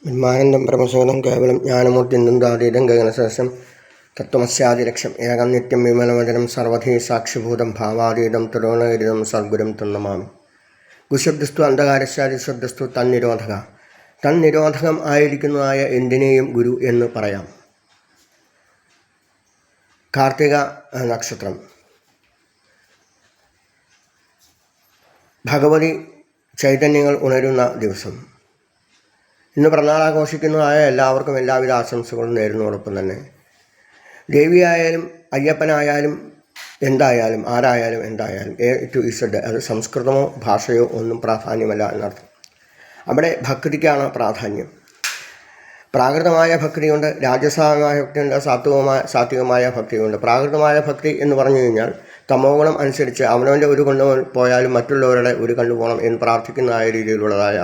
ബ്രഹ്മാനന്ദം പരമസുഖം കേവലം ജ്ഞാനമൂർത്തിന്ദാതീതം ഗഗനസദസ്യം തത്വമസ്യാദിലക്ഷ്യം ഏകം നിത്യം വിമലവചനം സർവധീ സാക്ഷിഭൂതം ഭാവാതീതം തുരോണഗരിതം സദ്ഗുരും തന്നമാമി. ഗുശബ്ദസ്തു അന്ധകാരശാദിശബ്ദസ്തു തന്നിരോധകം ആയിരിക്കുന്നതായ എന്തിനേയും ഗുരു എന്ന് പറയാം. കാർത്തിക നക്ഷത്രം ഭഗവതി ചൈതന്യങ്ങൾ ഉണരുന്ന ദിവസം. ഇന്ന് പിറന്നാൾ ആഘോഷിക്കുന്നതായ എല്ലാവർക്കും എല്ലാവിധ ആശംസകളും നേരുന്നതോടൊപ്പം തന്നെ ദേവിയായാലും അയ്യപ്പനായാലും എന്തായാലും ആരായാലും എന്തായാലും ടു ഇസഡ്, അത് സംസ്കൃതമോ ഭാഷയോ ഒന്നും പ്രാധാന്യമല്ല എന്നർത്ഥം. അവിടെ ഭക്തിക്കാണ് പ്രാധാന്യം. പ്രാകൃതമായ ഭക്തിയുണ്ട്, രാജസമായ ഭക്തിയുണ്ട്, സാത്വികമായ ഭക്തിയുണ്ട്. പ്രാകൃതമായ ഭക്തി എന്ന് പറഞ്ഞു കഴിഞ്ഞാൽ തമോഗുണം അനുസരിച്ച് അവനവൻ്റെ ഒരു കണ്ണു പോയാലും മറ്റുള്ളവരുടെ ഒരു കണ്ണു പോകണം എന്ന് പ്രാർത്ഥിക്കുന്നതായ രീതിയിലുള്ളതായ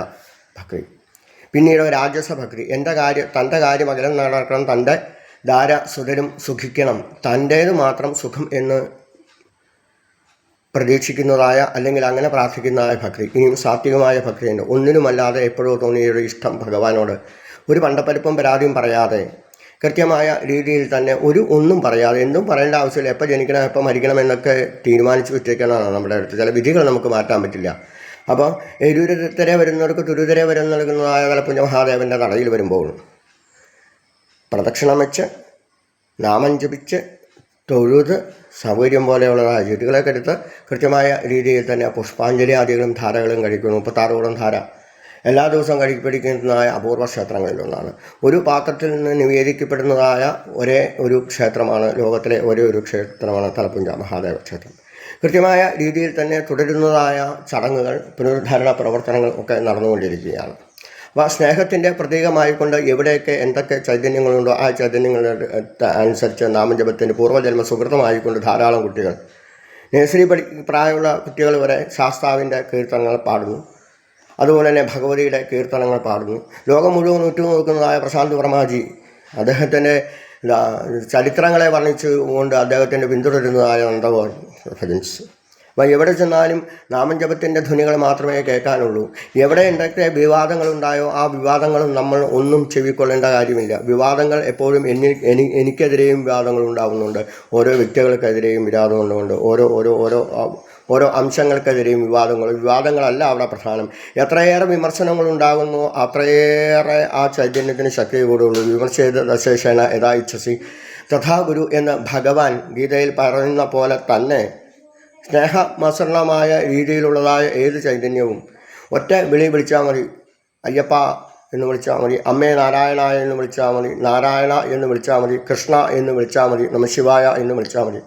ഭക്തി. പിന്നീട് രാജസഭക്തി, തൻ്റെ കാര്യം അകലം നടക്കണം, തൻ്റെ ധാര സുതരും സുഖിക്കണം, തൻ്റേത് മാത്രം സുഖം എന്ന് പ്രതീക്ഷിക്കുന്നതായ അല്ലെങ്കിൽ അങ്ങനെ പ്രാർത്ഥിക്കുന്നതായ ഭക്തി. ഇനിയും സാത്വികമായ ഭക്തിയുണ്ട്. ഒന്നിനുമല്ലാതെ എപ്പോഴോ തോന്നിയൊരു ഇഷ്ടം ഭഗവാനോട്, ഒരു പണ്ടപ്പരിപ്പും പരാതിയും പറയാതെ കൃത്യമായ രീതിയിൽ തന്നെ ഒന്നും പറയാതെ, എന്തും പറയേണ്ട ആവശ്യമില്ല, എപ്പോൾ ജനിക്കണം എപ്പോൾ മരിക്കണം എന്നൊക്കെ തീരുമാനിച്ച് വെച്ചേക്കാനാണ് നമ്മുടെ അടുത്ത്. ചില വിധികൾ നമുക്ക് മാറ്റാൻ പറ്റില്ല. അപ്പോൾ എരുതരെ വരുന്നവർക്ക് തുരുതരെ വരും നൽകുന്നതായ തലപ്പുഞ്ച മഹാദേവൻ്റെ നടയിൽ വരുമ്പോൾ പ്രദക്ഷിണം വെച്ച് നാമം ജപിച്ച് തൊഴുത് സൗകര്യം പോലെയുള്ളതായ ചുറ്റുകളൊക്കെ എടുത്ത് കൃത്യമായ രീതിയിൽ തന്നെ പുഷ്പാഞ്ജലി ആദികളും ധാരകളും കഴിക്കുന്നു. 36 ധാര എല്ലാ ദിവസവും കഴിപ്പിടിക്കുന്നതായ അപൂർവ ക്ഷേത്രങ്ങളിലൊന്നാണ്. ഒരു പാത്രത്തിൽ നിന്ന് നിവേദിക്കപ്പെടുന്നതായ ഒരേ ഒരു ക്ഷേത്രമാണ്, ലോകത്തിലെ ഒരേ ഒരു ക്ഷേത്രമാണ് തലപ്പുഞ്ച മഹാദേവ ക്ഷേത്രം. കൃത്യമായ രീതിയിൽ തന്നെ തുടരുന്നതായ ചടങ്ങുകൾ, പുനരുദ്ധാരണ പ്രവർത്തനങ്ങൾ ഒക്കെ നടന്നുകൊണ്ടിരിക്കുകയാണ്. അപ്പോൾ സ്നേഹത്തിൻ്റെ പ്രതീകമായിക്കൊണ്ട് എവിടെയൊക്കെ എന്തൊക്കെ ചൈതന്യങ്ങളുണ്ടോ ആ ചൈതന്യങ്ങൾ അനുസരിച്ച് നാമജപത്തിൻ്റെ പൂർവ്വജന്മ സുഹൃതമായിക്കൊണ്ട് ധാരാളം കുട്ടികൾ, നഴ്സറി പ്രായമുള്ള കുട്ടികൾ വരെ ശാസ്താവിൻ്റെ കീർത്തനങ്ങൾ പാടുന്നു. അതുപോലെ തന്നെ ഭഗവതിയുടെ കീർത്തനങ്ങൾ പാടുന്നു. ലോകം മുഴുവൻ ഉറ്റുനോക്കുന്നതായ പ്രശാന്ത് വർമാജി അദ്ദേഹത്തിൻ്റെ ചരിത്രങ്ങളെ വർണ്ണിച്ചുകൊണ്ട് അദ്ദേഹത്തിൻ്റെ പിന്തുടരുന്നതായ നന്ദഗോൻ ഭജൻസ്. അപ്പോൾ എവിടെ ചെന്നാലും നാമജപത്തിൻ്റെ ധ്വനികൾ മാത്രമേ കേൾക്കാനുള്ളൂ. എവിടെ എന്തൊക്കെ വിവാദങ്ങളുണ്ടായോ ആ വിവാദങ്ങളും നമ്മൾ ഒന്നും ചെവിക്കൊള്ളേണ്ട കാര്യമില്ല. വിവാദങ്ങൾ എപ്പോഴും എനിക്കെതിരെയും വിവാദങ്ങൾ ഉണ്ടാകുന്നുണ്ട്, ഓരോ വ്യക്തികൾക്കെതിരെയും വിവാദങ്ങളുണ്ട്, ഓരോ അംശങ്ങൾക്കെതിരെയും വിവാദങ്ങളല്ല അവിടെ പ്രധാനം. എത്രയേറെ വിമർശനങ്ങൾ ഉണ്ടാകുന്നു അത്രയേറെ ആ ചൈതന്യത്തിന് ശക്തി കൂടുള്ളൂ. വിമർശിത ദശേഷേണ യഥാ ഇച്ഛസി തഥാ ഗുരു എന്ന് ഭഗവാൻ ഗീതയിൽ പറയുന്ന പോലെ തന്നെ സ്നേഹമസരണമായ രീതിയിലുള്ളതായ ഏത് ചൈതന്യവും ഒറ്റ വിളിച്ചാൽ മതി. അയ്യപ്പ എന്ന് വിളിച്ചാൽ മതി, അമ്മേ നാരായണ എന്ന് വിളിച്ചാൽ മതി, നാരായണ എന്ന് വിളിച്ചാൽ മതി, കൃഷ്ണ എന്ന് വിളിച്ചാൽ മതി, നമഃശിവായ എന്ന് വിളിച്ചാൽ മതി.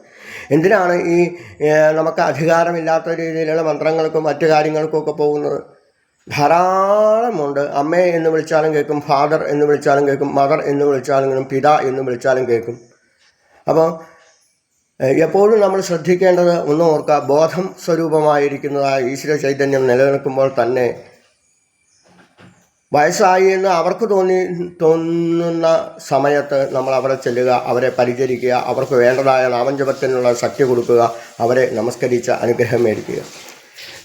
എന്തിനാണ് ഈ നമുക്ക് അധികാരമില്ലാത്ത രീതിയിലുള്ള മന്ത്രങ്ങൾക്കും മറ്റു കാര്യങ്ങൾക്കുമൊക്കെ പോകുന്നത്? ധാരാളമുണ്ട്. അമ്മേ എന്ന് വിളിച്ചാലും കേൾക്കും, ഫാദർ എന്ന് വിളിച്ചാലും കേൾക്കും, മദർ എന്ന് വിളിച്ചാലും കേൾക്കും, പിത എന്ന് വിളിച്ചാലും കേൾക്കും. അപ്പോൾ എപ്പോഴും നമ്മൾ ശ്രദ്ധിക്കേണ്ടത് ഒന്ന് ഓർക്കുക, ബോധം സ്വരൂപമായിരിക്കുന്നതായ ഈശ്വര ചൈതന്യം നിലനിൽക്കുമ്പോൾ തന്നെ വയസ്സായി എന്ന് അവർക്ക് തോന്നുന്ന സമയത്ത് നമ്മൾ അവിടെ ചെല്ലുക, അവരെ പരിചരിക്കുക, അവർക്ക് വേണ്ടതായ നാമജപത്തിനുള്ള ശക്തി കൊടുക്കുക, അവരെ നമസ്കരിച്ച് അനുഗ്രഹം മേടിക്കുക.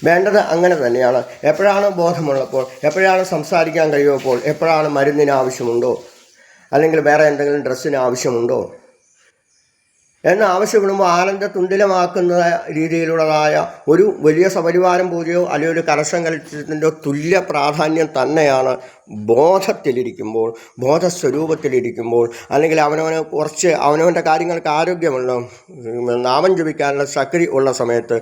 വേണ്ടത് അങ്ങനെ തന്നെയാണ്. എപ്പോഴാണ് ബോധമുള്ളപ്പോൾ, എപ്പോഴാണ് സംസാരിക്കാൻ കഴിയുമ്പോൾ, എപ്പോഴാണ് മരുന്നിന് ആവശ്യമുണ്ടോ അല്ലെങ്കിൽ വേറെ എന്തെങ്കിലും ഡ്രസ്സിന് ആവശ്യമുണ്ടോ എന്ന് ആവശ്യപ്പെടുമ്പോൾ ആനന്ദ തുണ്ടിലമാക്കുന്ന രീതിയിലുള്ളതായ ഒരു വലിയ സപരിവാരം പൂജയോ അല്ലെങ്കിൽ ഒരു കലശം കളിച്ചതിൻ്റെ തുല്യ പ്രാധാന്യം തന്നെയാണ് ബോധത്തിലിരിക്കുമ്പോൾ, ബോധസ്വരൂപത്തിലിരിക്കുമ്പോൾ, അല്ലെങ്കിൽ അവനവൻ്റെ കാര്യങ്ങൾക്ക് ആരോഗ്യമുള്ള നാമം ജപിക്കാനുള്ള ശക്തി ഉള്ള സമയത്ത്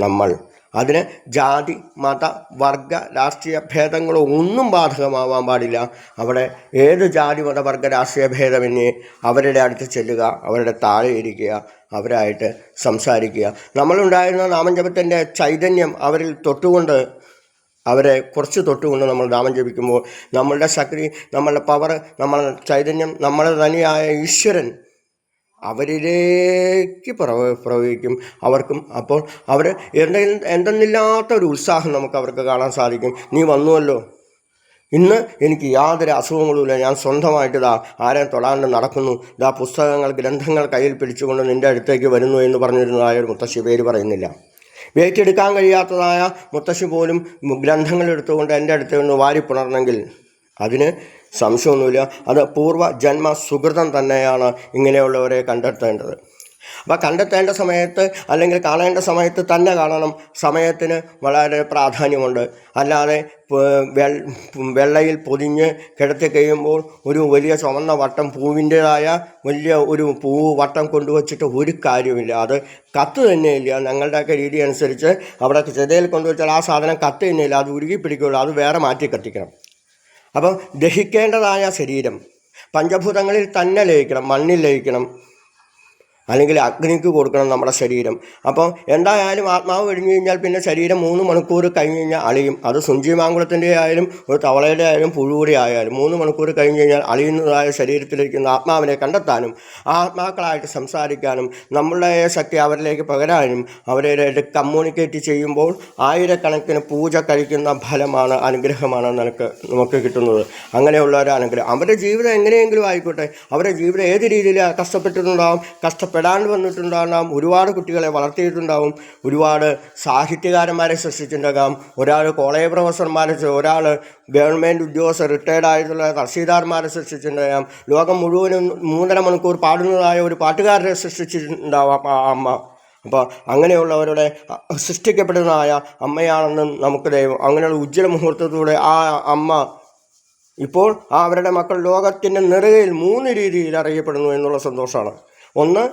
നമ്മൾ അതിന് ജാതി മത വർഗ രാഷ്ട്രീയ ഭേദങ്ങളോ ഒന്നും ബാധകമാവാൻ പാടില്ല. അവിടെ ഏത് ജാതി മത വർഗ രാഷ്ട്രീയ ഭേദമെന്നേ അവരുടെ അടുത്ത് ചെല്ലുക, അവരുടെ താഴെ ഇരിക്കുക, അവരായിട്ട് സംസാരിക്കുക. നമ്മളുണ്ടായിരുന്ന നാമജപത്തിൻ്റെ ചൈതന്യം അവരിൽ അവരെ കുറച്ച് തൊട്ടുകൊണ്ട് നമ്മൾ നാമം ജപിക്കുമ്പോൾ നമ്മളുടെ ശക്തി, നമ്മളുടെ പവർ, നമ്മളുടെ ചൈതന്യം, നമ്മളുടെ തനിയായ ഈശ്വരൻ അവരിലേക്ക് പ്രവഹിക്കും. അവർക്കും അപ്പോൾ അവർ എന്തെന്നില്ലാത്തൊരു ഉത്സാഹം നമുക്ക് അവർക്ക് കാണാൻ സാധിക്കും. നീ വന്നുവല്ലോ, ഇന്ന് എനിക്ക് യാതൊരു അസുഖങ്ങളുമില്ല, ഞാൻ സ്വന്തമായിട്ട് ആരെയും തൊടാണ്ട് നടക്കുന്നു, പുസ്തകങ്ങൾ ഗ്രന്ഥങ്ങൾ കയ്യിൽ പിടിച്ചുകൊണ്ട് നിൻ്റെ അടുത്തേക്ക് വരുന്നു എന്ന് പറഞ്ഞിരുന്നതായ ഒരു മുത്തശ്ശി, പേര് പറയുന്നില്ല, ഏറ്റെടുക്കാൻ കഴിയാത്തതായ മുത്തശ്ശി പോലും ഗ്രന്ഥങ്ങൾ എടുത്തുകൊണ്ട് എൻ്റെ അടുത്ത് നിന്ന് വാരിപ്പുണർന്നെങ്കിൽ അതിന് സംശയമൊന്നുമില്ല. അത് പൂർവ്വജന്മ സുകൃതം തന്നെയാണ് ഇങ്ങനെയുള്ളവരെ കണ്ടെത്തേണ്ടത്. അപ്പോൾ കണ്ടെത്തേണ്ട സമയത്ത് അല്ലെങ്കിൽ കാണേണ്ട സമയത്ത് തന്നെ കാണണം. സമയത്തിന് വളരെ പ്രാധാന്യമുണ്ട്. അല്ലാതെ വെള്ളയിൽ പൊതിഞ്ഞ് കിടത്തി കഴിയുമ്പോൾ ഒരു വലിയ ചുവന്ന വട്ടം പൂവിൻ്റേതായ വലിയ ഒരു പൂവ് വട്ടം കൊണ്ടുവച്ചിട്ട് ഒരു കാര്യമില്ല. അത് കത്ത് തന്നെയില്ല. ഞങ്ങളുടെയൊക്കെ രീതി അനുസരിച്ച് അവിടെ ചെതയിൽ കൊണ്ടുവച്ചാൽ ആ സാധനം കത്ത് തന്നെയില്ല, അത് ഉരുകി പിടിക്കുകയുള്ളൂ. അത് വേറെ മാറ്റി കത്തിക്കണം. അപ്പം ദഹിക്കേണ്ടതായ ശരീരം പഞ്ചഭൂതങ്ങളിൽ തന്നെ ലയിക്കണം, മണ്ണിൽ ലയിക്കണം, അല്ലെങ്കിൽ അഗ്നിക്ക് കൊടുക്കണം നമ്മുടെ ശരീരം. അപ്പോൾ എന്തായാലും ആത്മാവ് കഴിഞ്ഞ് കഴിഞ്ഞാൽ പിന്നെ ശരീരം 3 മണിക്കൂർ കഴിഞ്ഞ് കഴിഞ്ഞാൽ അളിയും. അത് സുഞ്ചിമാങ്കുളത്തിൻ്റെ ആയാലും ഒരു തവളയുടെ ആയാലും പുഴുകൂടി ആയാലും 3 മണിക്കൂർ കഴിഞ്ഞ് കഴിഞ്ഞാൽ അളിയുന്നതായ ശരീരത്തിലിരിക്കുന്ന ആത്മാവിനെ കണ്ടെത്താനും ആത്മാക്കളായിട്ട് സംസാരിക്കാനും നമ്മളുടെ ശക്തി അവരിലേക്ക് പകരാനും അവരായിട്ട് കമ്മ്യൂണിക്കേറ്റ് ചെയ്യുമ്പോൾ ആയിരക്കണക്കിന് പൂജ കഴിക്കുന്ന ഫലമാണ്, അനുഗ്രഹമാണ് നമുക്ക് കിട്ടുന്നത്. അങ്ങനെയുള്ള ഒരു അനുഗ്രഹം. അവരുടെ ജീവിതം എങ്ങനെയെങ്കിലും ആയിക്കോട്ടെ, അവരുടെ ജീവിതം ഏത് രീതിയിൽ കഷ്ടപ്പെട്ടിട്ടുണ്ടാവും, കഷ്ടപ്പെടാണ്ട് വന്നിട്ടുണ്ടാകാം, ഒരുപാട് കുട്ടികളെ വളർത്തിയിട്ടുണ്ടാവും, ഒരുപാട് സാഹിത്യകാരന്മാരെ സൃഷ്ടിച്ചിട്ടുണ്ടാകാം, ഒരാൾ കോളേജ് പ്രൊഫസർമാരെ, ഒരാൾ ഗവൺമെൻറ് ഉദ്യോഗസ്ഥർ റിട്ടയർഡ് ആയിട്ടുള്ള തഹസീൽദാർമാരെ സൃഷ്ടിച്ചിട്ടുണ്ടാകാം, ലോകം മുഴുവനും 3.5 മണിക്കൂർ പാടുന്നതായ ഒരു പാട്ടുകാരനെ സൃഷ്ടിച്ചിട്ടുണ്ടാവാം ആ അമ്മ. അപ്പോൾ അങ്ങനെയുള്ളവരുടെ സൃഷ്ടിക്കപ്പെടുന്നതായ അമ്മയാണെന്ന് നമുക്ക് ദൈവം അങ്ങനെയുള്ള ഉജ്ജ്വല മുഹൂർത്തത്തിലൂടെ ആ അമ്മ ഇപ്പോൾ അവരുടെ മക്കൾ ലോകത്തിൻ്റെ നിറയിൽ 3 രീതിയിൽ അറിയപ്പെടുന്നു എന്നുള്ള സന്തോഷമാണ്. ഒന്ന്,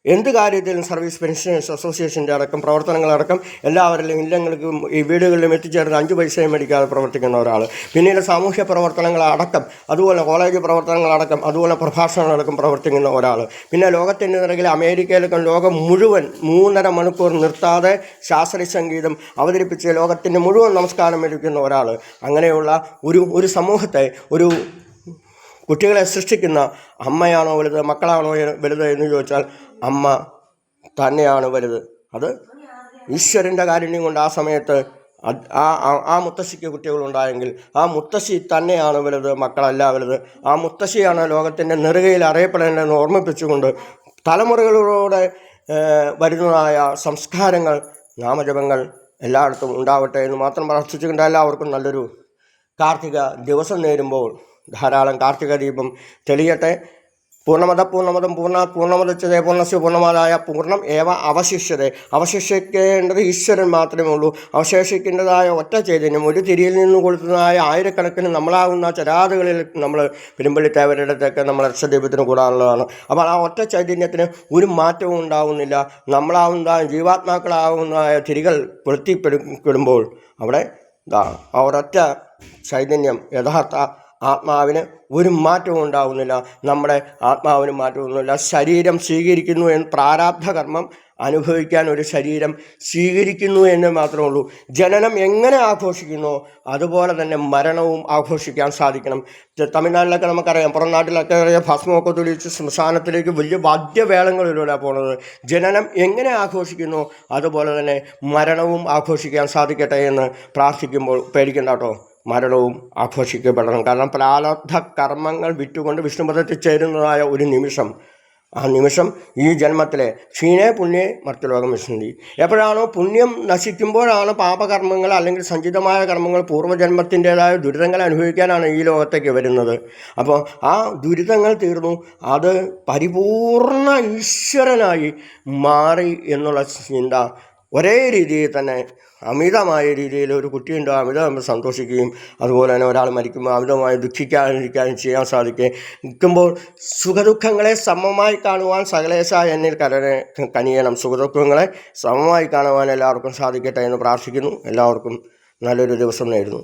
എന്ത് കാര്യത്തിലും സർവീസ് പെൻഷനേഴ്സ് അസോസിയേഷൻ്റെ അടക്കം പ്രവർത്തനങ്ങളടക്കം എല്ലാവരിലും ഇല്ലങ്ങൾക്കും ഈ വീടുകളിലും എത്തിച്ചേർന്ന് 5 പൈസയും മേടിക്കാതെ പ്രവർത്തിക്കുന്ന ഒരാൾ. പിന്നീട് സാമൂഹ്യ പ്രവർത്തനങ്ങളടക്കം, അതുപോലെ കോളേജ് പ്രവർത്തനങ്ങളടക്കം, അതുപോലെ പ്രഭാഷണങ്ങളടക്കം പ്രവർത്തിക്കുന്ന ഒരാൾ. പിന്നെ ലോകത്തിൻ്റെ നിറകിൽ അമേരിക്കയിലൊക്കെ ലോകം മുഴുവൻ 3.5 മണിക്കൂർ നിർത്താതെ ശാസ്ത്രീയ സംഗീതം അവതരിപ്പിച്ച് ലോകത്തിൻ്റെ മുഴുവൻ നമസ്കാരം എടുക്കുന്ന ഒരാൾ. അങ്ങനെയുള്ള ഒരു സമൂഹത്തെ, ഒരു കുട്ടികളെ സൃഷ്ടിക്കുന്ന അമ്മയാണോ വലുത്, മക്കളാണോ വലുത് എന്ന് ചോദിച്ചാൽ അമ്മ തന്നെയാണ് വലുത്. അത് ഈശ്വരൻ്റെ കാരുണ്യം കൊണ്ട് ആ സമയത്ത് ആ മുത്തശ്ശിക്ക് കുട്ടികളുണ്ടായെങ്കിൽ ആ മുത്തശ്ശി തന്നെയാണ് വലുത്, മക്കളല്ല വലുത്. ആ മുത്തശ്ശിയാണ് ലോകത്തിൻ്റെ നെറുകയിൽ അറിയപ്പെടേണ്ടതെന്ന് ഓർമ്മിപ്പിച്ചുകൊണ്ട് തലമുറകളോടെ വരുന്നതായ സംസ്കാരങ്ങൾ, നാമജപങ്ങൾ എല്ലായിടത്തും ഉണ്ടാവട്ടെ എന്ന് മാത്രം പ്രാർത്ഥിച്ചുകൊണ്ട് എല്ലാവർക്കും നല്ലൊരു കാർത്തിക ദിവസം നേരുമ്പോൾ ധാരാളം കാർത്തിക ദീപം തെളിയട്ടെ. പൂർണ്ണമതം പൂർണ്ണമുദച്യതേ പൂർണ്ണസ്യ പൂർണ്ണമാതായ പൂർണ്ണം ഏവ അവശേഷിക്കേണ്ടത് ഈശ്വരൻ മാത്രമേ ഉള്ളൂ. അവശേഷിക്കേണ്ടതായ ഒറ്റ ചൈതന്യം, ഒരു തിരിയിൽ നിന്ന് കൊടുത്തതായ ആയിരക്കണക്കിന് നമ്മളാകുന്ന ചരാതുകളിൽ നമ്മൾ പെരുമ്പള്ളിത്തേവരുടെ അടുത്തൊക്കെ നമ്മൾ ലക്ഷദീപത്തിന് കൂടാനുള്ളതാണ്. അപ്പോൾ ആ ഒറ്റ ചൈതന്യത്തിന് ഒരു മാറ്റവും ഉണ്ടാവുന്നില്ല. നമ്മളാവുന്ന ജീവാത്മാക്കളാവുന്ന തിരികൾ കൊളുത്തിപ്പെടുമ്പോൾ അവിടെ ആ ഒരൊറ്റ ചൈതന്യം, യഥാർത്ഥ ആത്മാവിന് ഒരു മാറ്റവും ഉണ്ടാവുന്നില്ല. നമ്മുടെ ആത്മാവിന് മാറ്റമൊന്നുമില്ല. ശരീരം സ്വീകരിക്കുന്നു എന്ന്, പ്രാരാബ്ധ കർമ്മം അനുഭവിക്കാൻ ഒരു ശരീരം സ്വീകരിക്കുന്നു എന്ന് മാത്രമേ ഉള്ളൂ. ജനനം എങ്ങനെ ആഘോഷിക്കുന്നോ അതുപോലെ തന്നെ മരണവും ആഘോഷിക്കാൻ സാധിക്കണം. തമിഴ്നാട്ടിലൊക്കെ നമുക്കറിയാം, പുറം നാട്ടിലൊക്കെ അറിയാം, ഭസ്മമൊക്കെ തെളിയിച്ച് ശ്മശാനത്തിലേക്ക് വലിയ വാദ്യവേളങ്ങളിലൂടെ പോകുന്നത്. ജനനം എങ്ങനെ ആഘോഷിക്കുന്നോ അതുപോലെ തന്നെ മരണവും ആഘോഷിക്കാൻ സാധിക്കട്ടെ എന്ന് പ്രാർത്ഥിക്കുമ്പോൾ പേടിക്കണ്ട കേട്ടോ, മരണവും ആഘോഷിക്കപ്പെടണം. കാരണം പ്രാരബ്ധ കർമ്മങ്ങൾ വിറ്റുകൊണ്ട് വിഷ്ണുപദത്തിൽ ചേരുന്നതായ ഒരു നിമിഷം, ആ നിമിഷം ഈ ജന്മത്തിലെ ക്ഷീണേ പുണ്യേ മർത്യലോകം വിശന്തി. എപ്പോഴാണോ പുണ്യം നശിക്കുമ്പോഴാണ് പാപകർമ്മങ്ങൾ അല്ലെങ്കിൽ സഞ്ചിതമായ കർമ്മങ്ങൾ പൂർവ്വജന്മത്തിൻ്റേതായ ദുരിതങ്ങൾ അനുഭവിക്കാനാണ് ഈ ലോകത്തേക്ക് വരുന്നത്. അപ്പോൾ ആ ദുരിതങ്ങൾ തീർന്നു, അത് പരിപൂർണ ഈശ്വരനായി മാറി എന്നുള്ള ചിന്ത ഒരേ രീതിയിൽ തന്നെ അമിതമായ രീതിയിൽ ഒരു കുട്ടിയുണ്ടോ അമിതമായി സന്തോഷിക്കുകയും അതുപോലെ തന്നെ ഒരാൾ മരിക്കുമ്പോൾ അമിതമായി ദുഃഖിക്കാതിരിക്കാനും ചെയ്യാൻ സാധിക്കുമ്പോൾ സുഖദുഃഖങ്ങളെ സമമായി കാണുവാൻ സകലേശ എന്നിൽ കനിയണം. സുഖദുഃഖങ്ങളെ സമമായി കാണുവാൻ എല്ലാവർക്കും സാധിക്കട്ടെ എന്ന് പ്രാർത്ഥിക്കുന്നു. എല്ലാവർക്കും നല്ലൊരു ദിവസം നേരുന്നു.